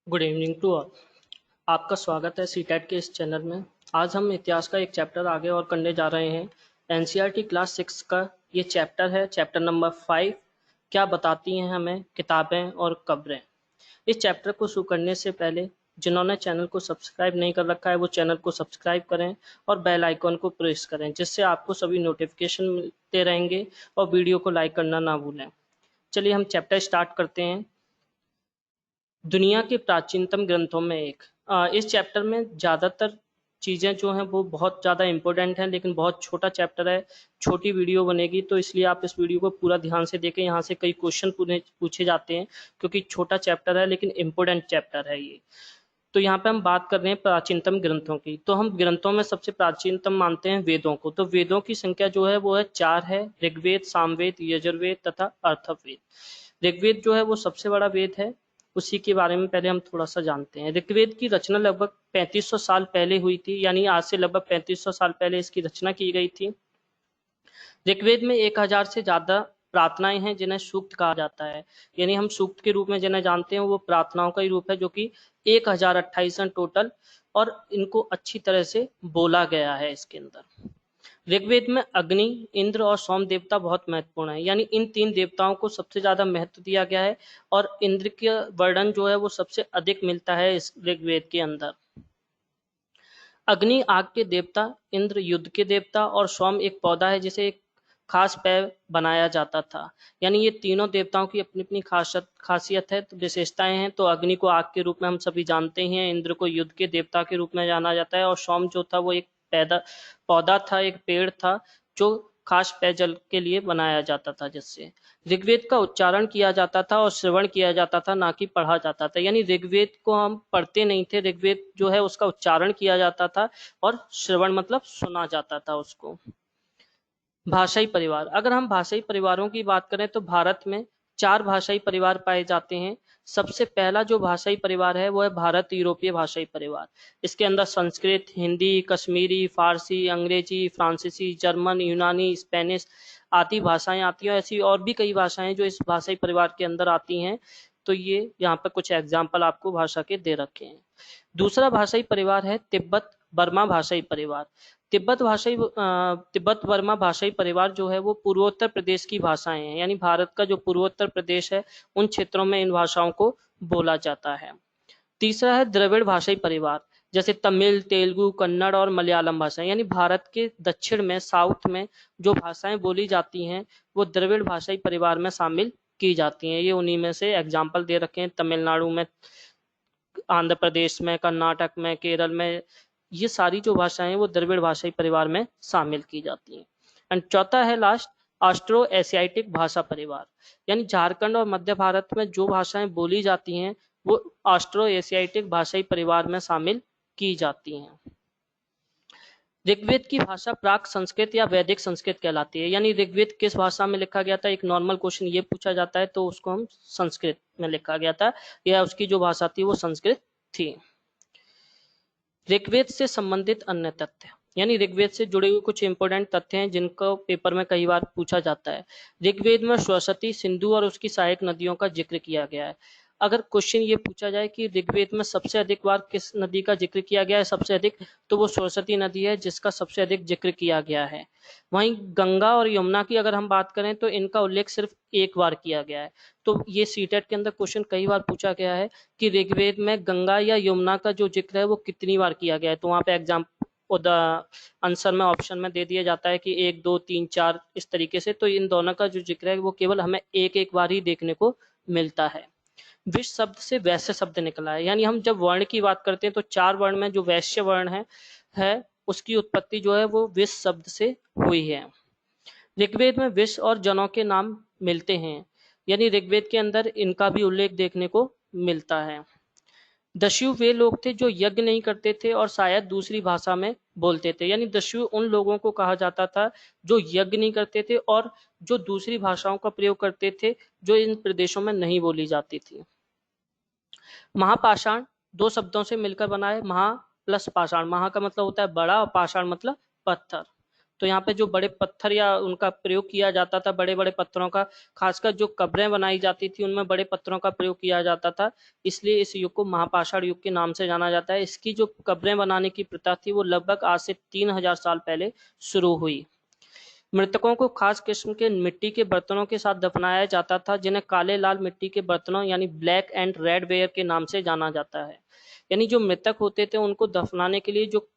Good evening to all. आपका स्वागत है सीटेट के इस चैनल में। आज हम इतिहास का एक चैप्टर आगे और करने जा रहे हैं। एनसीईआरटी क्लास 6 का ये चैप्टर है, चैप्टर नंबर 5। क्या बताती हैं हमें किताबें और कब्रें। इस चैप्टर को शुरू करने से पहले जिन्होंने चैनल को सब्सक्राइब नहीं कर रखा है वो चैनल को सब्सक्राइब करें और बेल आइकॉन को प्रेस करें, जिससे आपको सभी नोटिफिकेशन मिलते रहेंगे और वीडियो को लाइक करना ना भूलें। चलिए हम चैप्टर स्टार्ट करते हैं। दुनिया के प्राचीनतम ग्रंथों में एक। इस चैप्टर में ज़्यादातर चीज़ें जो हैं वो बहुत ज़्यादा इम्पोर्टेंट हैं, लेकिन बहुत छोटा चैप्टर है, छोटी वीडियो बनेगी, तो इसलिए आप इस वीडियो को पूरा ध्यान से देखें। यहाँ से कई क्वेश्चन पूछे जाते हैं क्योंकि छोटा चैप्टर है लेकिन इम्पोर्टेंट चैप्टर है ये। तो यहाँ पे हम बात कर रहे हैं प्राचीनतम ग्रंथों की। तो हम ग्रंथों में सबसे प्राचीनतम मानते हैं वेदों को। तो वेदों की संख्या जो है वो है 4 है। ऋग्वेद, सामवेद, यजुर्वेद तथा अर्थववेद। ऋग्वेद जो है वो सबसे बड़ा वेद है। उसी के बारे में पहले हम थोड़ा सा जानते हैं। ऋग्वेद की रचना लगभग 3500 साल पहले हुई थी, यानी आज से लगभग 3500 साल पहले इसकी रचना की गई थी। ऋग्वेद में 1000 से ज्यादा प्रार्थनाएं हैं जिन्हें सूक्त कहा जाता है। यानी हम सूक्त के रूप में जिन्हें जानते हैं वो प्रार्थनाओं का ही रूप है, जो कि 1028 हैं टोटल, और इनको अच्छी तरह से बोला गया है इसके अंदर। ऋग्वेद में अग्नि, इंद्र और सोम देवता बहुत महत्वपूर्ण है, यानी इन 3 देवताओं को सबसे ज्यादा महत्व दिया गया है और इंद्र का वर्णन जो है वो सबसे अधिक मिलता है इस ऋग्वेद के अंदर। अग्नि आग के देवता, इंद्र युद्ध के देवता और सोम एक पौधा है जिसे एक खास पेय बनाया जाता था। यानी ये तीनों देवताओं की अपनी अपनी खासियत है, तो विशेषताएं हैं। तो अग्नि को आग के रूप में हम सभी जानते हैं, इंद्र को युद्ध के देवता के रूप में जाना जाता है, और सोम जो था वो एक पौधा था, एक पेड़ था जो खास पेयजल के लिए बनाया जाता था, जिससे ऋग्वेद का उच्चारण किया जाता था और श्रवण किया जाता था, ना कि पढ़ा जाता था। यानी ऋग्वेद को हम पढ़ते नहीं थे, ऋग्वेद जो है उसका उच्चारण किया जाता था और श्रवण मतलब सुना जाता था उसको। भाषाई परिवार। अगर हम भाषाई परिवारों की बात करें तो भारत में 4 भाषाई परिवार पाए जाते हैं। सबसे पहला जो भाषाई परिवार है वो है भारत यूरोपीय भाषाई परिवार। इसके अंदर संस्कृत, हिंदी, कश्मीरी, फारसी, अंग्रेजी, फ्रांसीसी, जर्मन, यूनानी, स्पेनिश आदि भाषाएं आती हैं। ऐसी और भी कई भाषाएं जो इस भाषाई परिवार के अंदर आती हैं। तो ये यहाँ पर कुछ एग्जाम्पल आपको भाषा के दे रखे हैं। दूसरा भाषाई परिवार है तिब्बत बर्मा भाषाई परिवार। तिब्बत बर्मा भाषाई परिवार जो है वो पूर्वोत्तर प्रदेश की भाषाएं हैं, यानी भारत का जो पूर्वोत्तर प्रदेश है उन क्षेत्रों में इन भाषाओं को बोला जाता है। तीसरा है द्रविड़ भाषाई परिवार, जैसे तमिल, तेलुगु, कन्नड़ और मलयालम भाषाएं। यानी भारत के दक्षिण में, साउथ में जो भाषाएं बोली जाती हैं वो द्रविड़ भाषाई परिवार में शामिल की जाती हैं। ये उन्हीं में से एग्जाम्पल दे रखे हैं। तमिलनाडु में, आंध्र प्रदेश में, कर्नाटक में, केरल में, ये सारी जो भाषाएं हैं वो द्रविड़ भाषाई परिवार में शामिल की जाती हैं। एंड चौथा है लास्ट, ऑस्ट्रो एशियाटिक भाषा परिवार। यानी झारखंड और मध्य भारत में जो भाषाएं बोली जाती हैं वो ऑस्ट्रो एशियाटिक भाषाई परिवार में शामिल की जाती हैं। ऋग्वेद की भाषा प्राक संस्कृत या वैदिक संस्कृत कहलाती है। यानी ऋग्वेद किस भाषा में लिखा गया था, एक नॉर्मल क्वेश्चन ये पूछा जाता है तो उसको हम संस्कृत में लिखा गया था, या उसकी जो भाषा थी वो संस्कृत थी। ऋग्वेद से संबंधित अन्य तथ्य। यानी ऋग्वेद से जुड़े हुए कुछ इंपॉर्टेंट तथ्य हैं जिनको पेपर में कई बार पूछा जाता है। ऋग्वेद में सरस्वती, सिंधु और उसकी सहायक नदियों का जिक्र किया गया है। अगर क्वेश्चन ये पूछा जाए कि ऋग्वेद में सबसे अधिक बार किस नदी का जिक्र किया गया है सबसे अधिक, तो वो सरस्वती नदी है जिसका सबसे अधिक जिक्र किया गया है। वहीं गंगा और यमुना की अगर हम बात करें तो इनका उल्लेख सिर्फ एक बार किया गया है। तो ये सीटेट के अंदर क्वेश्चन कई बार पूछा गया है कि ऋग्वेद में गंगा या यमुना का जो जिक्र है वो कितनी बार किया गया है। तो वहाँ पे आंसर में ऑप्शन में दे दिया जाता है कि 1, 2, 3, 4 इस तरीके से। तो इन दोनों का जो जिक्र है वो केवल हमें एक एक बार ही देखने को मिलता है। विश्व शब्द से वैश्य शब्द निकला है। यानी हम जब वर्ण की बात करते हैं तो 4 वर्ण में जो वैश्य वर्ण है उसकी उत्पत्ति जो है वो विश्व शब्द से हुई है। ऋग्वेद में विश्व और जनों के नाम मिलते हैं, यानी ऋग्वेद के अंदर इनका भी उल्लेख देखने को मिलता है। दस्यु वे लोग थे जो यज्ञ नहीं करते थे और शायद दूसरी भाषा में बोलते थे। यानी दस्यु उन लोगों को कहा जाता था जो यज्ञ नहीं करते थे और जो दूसरी भाषाओं का प्रयोग करते थे जो इन प्रदेशों में नहीं बोली जाती थी। महापाषाण 2 शब्दों से मिलकर बना है, महा प्लस पाषाण। महा का मतलब होता है बड़ा और पाषाण मतलब पत्थर। तो यहाँ पे जो बड़े पत्थर या उनका प्रयोग किया जाता था, बड़े बड़े पत्थरों का, खासकर जो कब्रें बनाई जाती थी उनमें बड़े पत्थरों का प्रयोग किया जाता था, इसलिए इस युग को महापाषाण युग के नाम से जाना जाता है। इसकी जो कब्रें बनाने की प्रथा थी वो लगभग आज से 3000 साल पहले शुरू हुई। मृतकों को खास किस्म के मिट्टी के बर्तनों के साथ दफनाया जाता था, जिन्हें काले लाल मिट्टी के बर्तनों यानी ब्लैक एंड रेड वेयर के नाम से जाना जाता है। यानी जो मृतक होते थे उनको दफनाने के लिए जो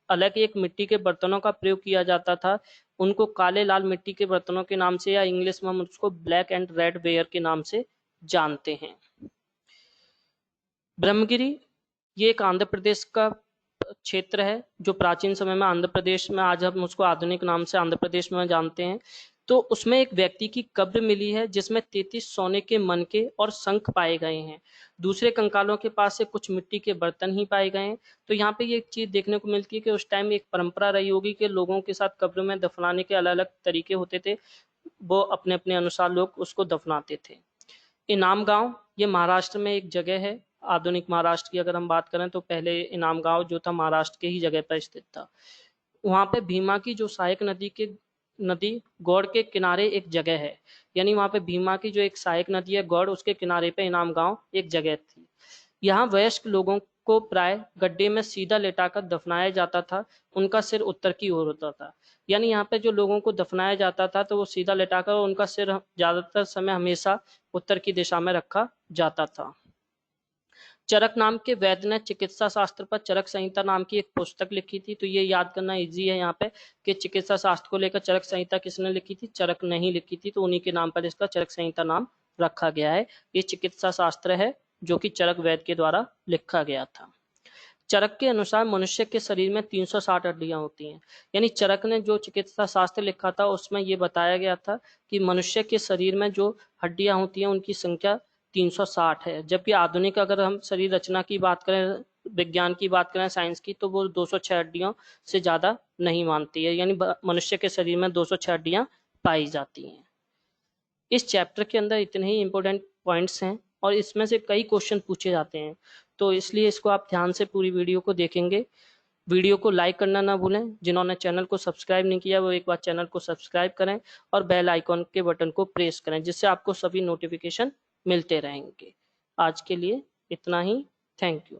अलग एक मिट्टी के बर्तनों का प्रयोग किया जाता था, उनको काले लाल मिट्टी के बर्तनों के नाम से, या इंग्लिश में हम उसको ब्लैक एंड रेड वेयर के नाम से जानते हैं। ब्रह्मगिरी ये एक आंध्र प्रदेश का क्षेत्र है जो प्राचीन समय में आंध्र प्रदेश में, आज हम उसको आधुनिक नाम से आंध्र प्रदेश में जानते हैं। तो उसमें एक व्यक्ति की कब्र मिली है जिसमें 33 सोने के मनके और शंख पाए गए हैं। दूसरे कंकालों के पास से कुछ मिट्टी के बर्तन ही पाए गए हैं। तो यहाँ पे ये एक चीज देखने को मिलती है कि उस टाइम एक परंपरा रही होगी कि लोगों के साथ कब्र में दफनाने के अलग अलग तरीके होते थे, वो अपने अपने अनुसार लोग उसको दफनाते थे। इनाम गांव ये महाराष्ट्र में एक जगह है। आधुनिक महाराष्ट्र की अगर हम बात करें तो पहले इनाम गांव जो था महाराष्ट्र के ही जगह पर स्थित था। वहां पे भीमा की जो सहायक नदी गौड़ के किनारे एक जगह है, यानी वहां पे भीमा की जो एक सहायक नदी है गौड़, उसके किनारे पे इनाम गांव एक जगह थी। यहाँ वयस्क लोगों को प्राय गड्ढे में सीधा लेटाकर दफनाया जाता था। उनका सिर उत्तर की ओर होता था। यानी यहाँ पे जो लोगों को दफनाया जाता था तो वो सीधा लेटाकर, उनका सिर ज्यादातर समय हमेशा उत्तर की दिशा में रखा जाता था। चरक नाम के वैद्य ने चिकित्सा शास्त्र पर चरक संहिता नाम की एक पुस्तक लिखी थी। तो ये याद करना इजी है यहाँ पे कि चिकित्सा शास्त्र को लेकर चरक संहिता किसने लिखी थी, चरक ने ही लिखी थी। तो उन्हीं के नाम पर इसका चरक संहिता नाम रखा गया है। ये चिकित्सा शास्त्र है जो कि चरक वैद्य के द्वारा लिखा गया था। चरक के अनुसार मनुष्य के शरीर में 360 हड्डियां होती हैं। यानी चरक ने जो चिकित्सा शास्त्र लिखा था उसमें ये बताया गया था कि मनुष्य के शरीर में जो हड्डियां होती हैं उनकी संख्या 360 है। जबकि आधुनिक अगर हम शरीर रचना की बात करें, विज्ञान की बात करें, साइंस की, तो वो 206 हड्डियों से ज्यादा नहीं मानती है। यानी मनुष्य के शरीर में 206 हड्डियां पाई जाती हैं। इस चैप्टर के अंदर इतने ही इंपॉर्टेंट पॉइंट्स हैं और इसमें से कई क्वेश्चन पूछे जाते हैं, तो इसलिए इसको आप ध्यान से पूरी वीडियो को देखेंगे। वीडियो को लाइक करना ना भूलें। जिन्होंने चैनल को सब्सक्राइब नहीं किया वो एक बार चैनल को सब्सक्राइब करें और बेल आइकॉन के बटन को प्रेस करें, जिससे आपको सभी नोटिफिकेशन मिलते रहेंगे। आज के लिए इतना ही। Thank you.